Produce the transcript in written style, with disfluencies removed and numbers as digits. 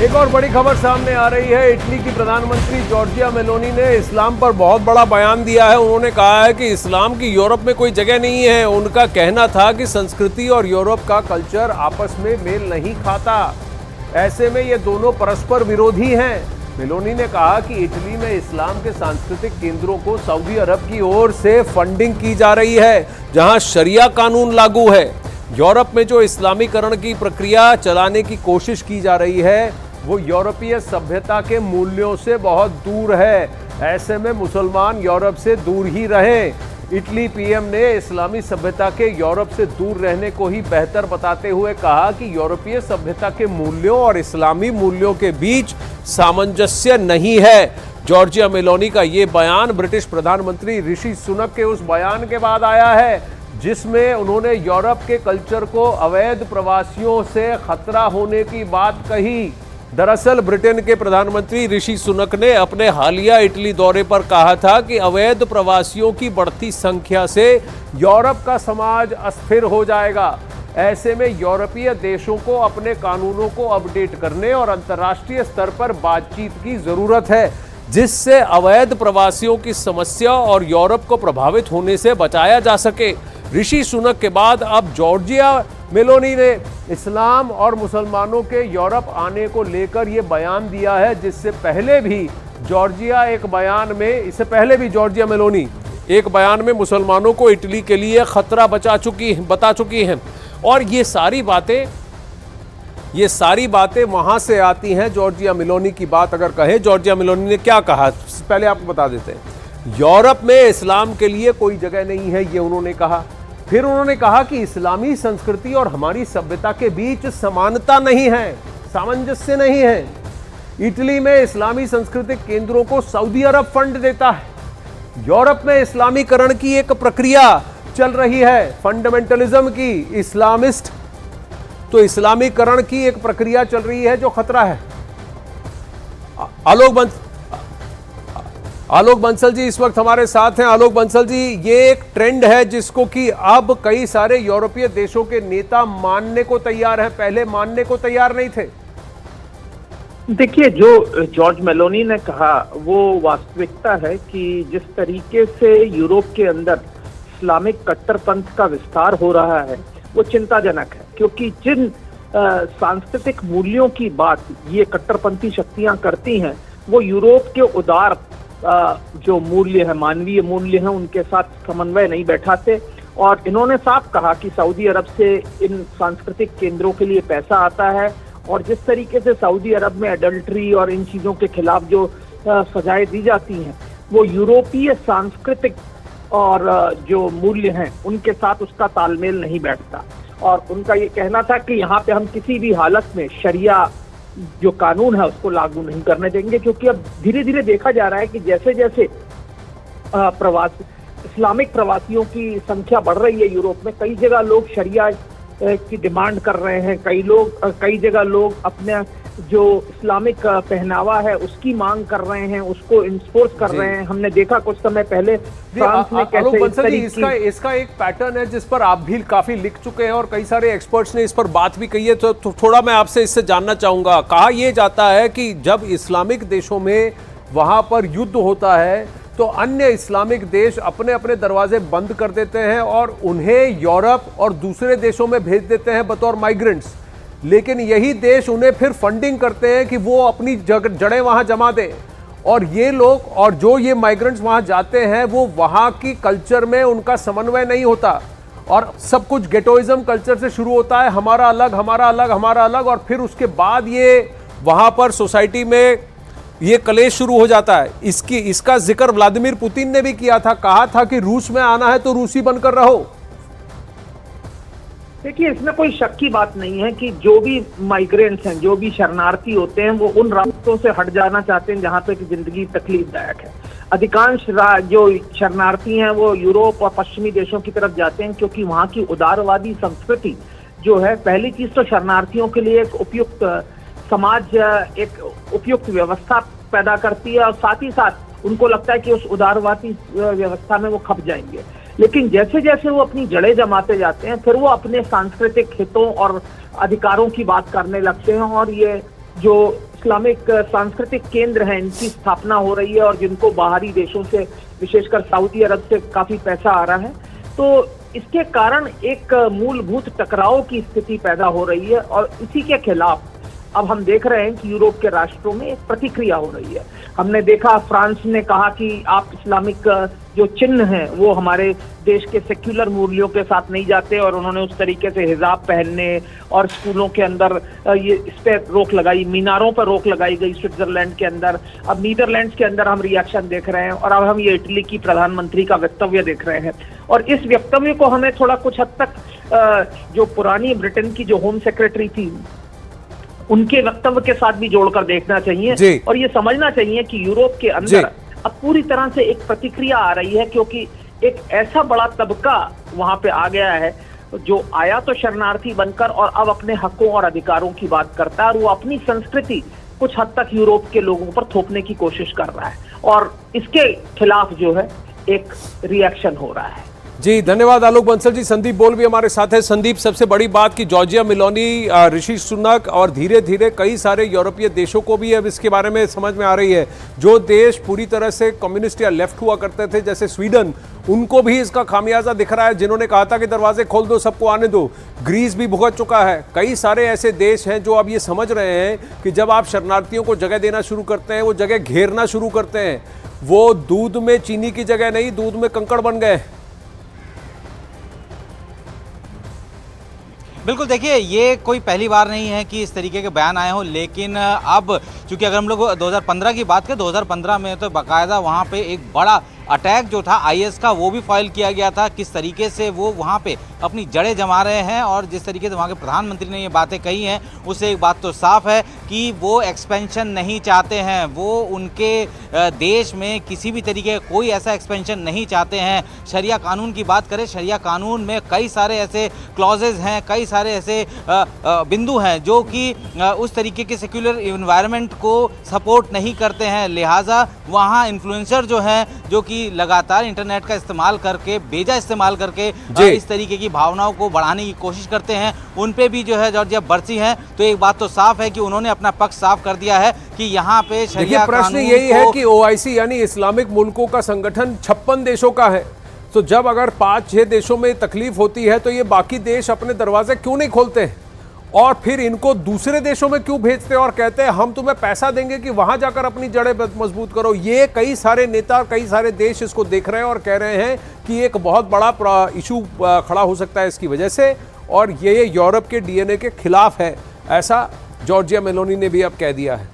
एक और बड़ी खबर सामने आ रही है। इटली की प्रधानमंत्री जॉर्जिया मेलोनी ने इस्लाम पर बहुत बड़ा बयान दिया है। उन्होंने कहा है कि इस्लाम की यूरोप में कोई जगह नहीं है। उनका कहना था कि संस्कृति और यूरोप का कल्चर आपस में मेल नहीं खाता, ऐसे में ये दोनों परस्पर विरोधी हैं। मेलोनी ने कहा कि इटली में इस्लाम के सांस्कृतिक केंद्रों को सऊदी अरब की ओर से फंडिंग की जा रही है, जहां शरिया कानून लागू है। यूरोप में जो इस्लामीकरण की प्रक्रिया चलाने की कोशिश की जा रही है वो यूरोपीय सभ्यता के मूल्यों से बहुत दूर है। ऐसे में मुसलमान यूरोप से दूर ही रहें। इटली पीएम ने इस्लामी सभ्यता के यूरोप से दूर रहने को ही बेहतर बताते हुए कहा कि यूरोपीय सभ्यता के मूल्यों और इस्लामी मूल्यों के बीच सामंजस्य नहीं है। जॉर्जिया मेलोनी का ये बयान ब्रिटिश प्रधानमंत्री ऋषि सुनक के उस बयान के बाद आया है जिसमें उन्होंने यूरोप के कल्चर को अवैध प्रवासियों से खतरा होने की बात कही। दरअसल ब्रिटेन के प्रधानमंत्री ऋषि सुनक ने अपने हालिया इटली दौरे पर कहा था कि अवैध प्रवासियों की बढ़ती संख्या से यूरोप का समाज अस्थिर हो जाएगा। ऐसे में यूरोपीय देशों को अपने कानूनों को अपडेट करने और अंतर्राष्ट्रीय स्तर पर बातचीत की जरूरत है, जिससे अवैध प्रवासियों की समस्या और यूरोप को प्रभावित होने से बचाया जा सके। ऋषि सुनक के बाद अब जॉर्जिया मेलोनी ने इस्लाम और मुसलमानों के यूरोप आने को लेकर यह बयान दिया है, जिससे पहले भी जॉर्जिया मेलोनी एक बयान में मुसलमानों को इटली के लिए खतरा बता चुकी हैं। और ये सारी बातें वहां से आती हैं। जॉर्जिया मेलोनी की बात अगर कहें, जॉर्जिया मेलोनी ने क्या कहा पहले आपको बता देते हैं। यूरोप में इस्लाम के लिए कोई जगह नहीं है, ये उन्होंने कहा। फिर उन्होंने कहा कि इस्लामी संस्कृति और हमारी सभ्यता के बीच समानता नहीं है, सामंजस्य नहीं है। इटली में इस्लामी सांस्कृतिक केंद्रों को सऊदी अरब फंड देता है। यूरोप में इस्लामीकरण की एक प्रक्रिया चल रही है, फंडामेंटलिज्म की, इस्लामीकरण की एक प्रक्रिया चल रही है जो खतरा है। आलोक बंसल जी इस वक्त हमारे साथ हैं। आलोक बंसल जी, ये एक ट्रेंड है जिसको कि अब कई सारे यूरोपीय देशों के नेता मानने को तैयार हैं, पहले मानने को तैयार नहीं थे। देखिए, जो जॉर्ज मेलोनी ने कहा वो वास्तविकता है कि जिस तरीके से यूरोप के अंदर इस्लामिक कट्टरपंथ का विस्तार हो रहा है वो चिंताजनक है, क्योंकि जिन सांस्कृतिक मूल्यों की बात ये कट्टरपंथी शक्तियां करती हैं वो यूरोप के उदार जो मूल्य है, मानवीय मूल्य हैं, उनके साथ समन्वय नहीं बैठाते। और इन्होंने साफ कहा कि सऊदी अरब से इन सांस्कृतिक केंद्रों के लिए पैसा आता है और जिस तरीके से सऊदी अरब में एडल्ट्री और इन चीजों के खिलाफ जो सजाएं दी जाती हैं वो यूरोपीय सांस्कृतिक और जो मूल्य हैं उनके साथ उसका तालमेल नहीं बैठता। और उनका ये कहना था कि यहाँ पे हम किसी भी हालत में शरिया जो कानून है उसको लागू नहीं करने देंगे, क्योंकि अब धीरे धीरे देखा जा रहा है कि जैसे जैसे इस्लामिक प्रवासियों की संख्या बढ़ रही है यूरोप में, कई जगह लोग शरिया की डिमांड कर रहे हैं, कई जगह लोग अपने जो इस्लामिक पहनावा है उसकी मांग कर रहे हैं, उसको इंफोर्स कर रहे हैं। हमने देखा कुछ समय पहले फ्रांस में कैसे इसका एक पैटर्न है जिस पर आप भी काफी लिख चुके हैं और कई सारे एक्सपर्ट्स ने इस पर बात भी कही है, तो थोड़ा मैं आपसे इससे जानना चाहूंगा। कहा यह जाता है कि जब इस्लामिक देशों में वहां पर युद्ध होता है तो अन्य इस्लामिक देश अपने अपने दरवाजे बंद कर देते हैं और उन्हें यूरोप और दूसरे देशों में भेज देते हैं बतौर माइग्रेंट्स, लेकिन यही देश उन्हें फिर फंडिंग करते हैं कि वो अपनी जड़ें वहां जमा दें। और ये लोग और जो ये माइग्रेंट्स वहां जाते हैं वो वहां की कल्चर में उनका समन्वय नहीं होता और सब कुछ गेटोइज्म कल्चर से शुरू होता है, हमारा अलग हमारा अलग हमारा अलग, और फिर उसके बाद ये वहां पर सोसाइटी में ये कलेश शुरू हो जाता है। इसका जिक्र व्लादिमीर पुतिन ने भी किया था, कहा था कि रूस में आना है तो रूसी बनकर रहो। देखिए, इसमें कोई शक की बात नहीं है कि जो भी माइग्रेंट्स हैं, जो भी शरणार्थी होते हैं, वो उन रास्तों से हट जाना चाहते हैं जहां पे कि जिंदगी तकलीफदायक है। अधिकांश जो शरणार्थी हैं वो यूरोप और पश्चिमी देशों की तरफ जाते हैं, क्योंकि वहां की उदारवादी संस्कृति जो है, पहली चीज तो शरणार्थियों के लिए एक उपयुक्त समाज, एक उपयुक्त व्यवस्था पैदा करती है और साथ ही साथ उनको लगता है कि उस उदारवादी व्यवस्था में वो खप जाएंगे। लेकिन जैसे जैसे वो अपनी जड़ें जमाते जाते हैं फिर वो अपने सांस्कृतिक हितों और अधिकारों की बात करने लगते हैं और ये जो इस्लामिक सांस्कृतिक केंद्र हैं इनकी स्थापना हो रही है और जिनको बाहरी देशों से विशेषकर सऊदी अरब से काफी पैसा आ रहा है, तो इसके कारण एक मूलभूत टकराव की स्थिति पैदा हो रही है और इसी के खिलाफ अब हम देख रहे हैं कि यूरोप के राष्ट्रों में एक प्रतिक्रिया हो रही है। हमने देखा फ्रांस ने कहा कि आप इस्लामिक जो चिन्ह हैं वो हमारे देश के सेक्युलर मूल्यों के साथ नहीं जाते, और उन्होंने उस तरीके से हिजाब पहनने और स्कूलों के अंदर ये इस पर रोक लगाई, मीनारों पर रोक लगाई गई स्विट्जरलैंड के अंदर। अब नीदरलैंड्स के अंदर हम रिएक्शन देख रहे हैं और अब हम ये इटली की प्रधानमंत्री का वक्तव्य देख रहे हैं। और इस वक्तव्य को हमें थोड़ा कुछ हद तक जो पुरानी ब्रिटेन की जो होम सेक्रेटरी थी उनके वक्तव्य के साथ भी जोड़कर देखना चाहिए और ये समझना चाहिए कि यूरोप के अंदर अब पूरी तरह से एक प्रतिक्रिया आ रही है, क्योंकि एक ऐसा बड़ा तबका वहां पे आ गया है जो आया तो शरणार्थी बनकर और अब अपने हकों और अधिकारों की बात करता है, और वो अपनी संस्कृति कुछ हद तक यूरोप के लोगों पर थोपने की कोशिश कर रहा है और इसके खिलाफ जो है एक रिएक्शन हो रहा है। जी धन्यवाद आलोक बंसल जी। संदीप बोल भी हमारे साथ है। संदीप, सबसे बड़ी बात कि जॉर्जिया मेलोनी, ऋषि सुनक और धीरे धीरे कई सारे यूरोपीय देशों को भी अब इसके बारे में समझ में आ रही है। जो देश पूरी तरह से कम्युनिस्ट या लेफ्ट हुआ करते थे जैसे स्वीडन, उनको भी इसका खामियाजा दिख रहा है। जिन्होंने कहा था कि दरवाजे खोल दो, सबको आने दो, ग्रीस भी भुगत चुका है। कई सारे ऐसे देश हैं जो अब ये समझ रहे हैं कि जब आप शरणार्थियों को जगह देना शुरू करते हैं, वो जगह घेरना शुरू करते हैं, वो दूध में चीनी की जगह नहीं, दूध में कंकड़ बन गए। बिल्कुल, देखिए ये कोई पहली बार नहीं है कि इस तरीके के बयान आए हों, लेकिन अब चूंकि अगर हम लोग 2015 की बात करें, 2015 में तो बाकायदा वहाँ पे एक बड़ा अटैक जो था आईएस का वो भी फाइल किया गया था। किस तरीके से वो वहाँ पे अपनी जड़ें जमा रहे हैं और जिस तरीके से वहाँ के प्रधानमंत्री ने ये बातें कही हैं, उससे एक बात तो साफ है कि वो एक्सपेंशन नहीं चाहते हैं। वो उनके देश में किसी भी तरीके का कोई ऐसा एक्सपेंशन नहीं चाहते हैं। शरिया कानून की बात करें, शरिया कानून में कई सारे ऐसे क्लॉजेज हैं, कई सारे ऐसे बिंदु हैं जो कि उस तरीके के सेक्युलर इन्वायरमेंट को सपोर्ट नहीं करते हैं। लिहाजा वहाँ इन्फ्लुएंसर जो हैं, जो कि लगातार इंटरनेट का इस्तेमाल करके, बेजा इस्तेमाल करके इस तरीके की भावनाओं को बढ़ाने की कोशिश करते हैं, उन पे भी जो है जॉर्जिया बरसी है। तो एक बात तो साफ है कि उन्होंने अपना पक्ष साफ कर दिया है कि यहाँ पे शरिया प्रश्न यही है कि ओआईसी यानी इस्लामिक मुल्कों का संगठन 56 देशों का है, तो जब अगर 5-6 देशों में तकलीफ होती है तो ये बाकी देश अपने दरवाजे क्यों नहीं खोलते हैं और फिर इनको दूसरे देशों में क्यों भेजते हैं और कहते हैं हम तुम्हें पैसा देंगे कि वहां जाकर अपनी जड़ें मजबूत करो। ये कई सारे नेता, कई सारे देश इसको देख रहे हैं और कह रहे हैं कि एक बहुत बड़ा इशू खड़ा हो सकता है इसकी वजह से, और ये यूरोप के डीएनए के खिलाफ है, ऐसा जॉर्जिया मेलोनी ने भी अब कह दिया है।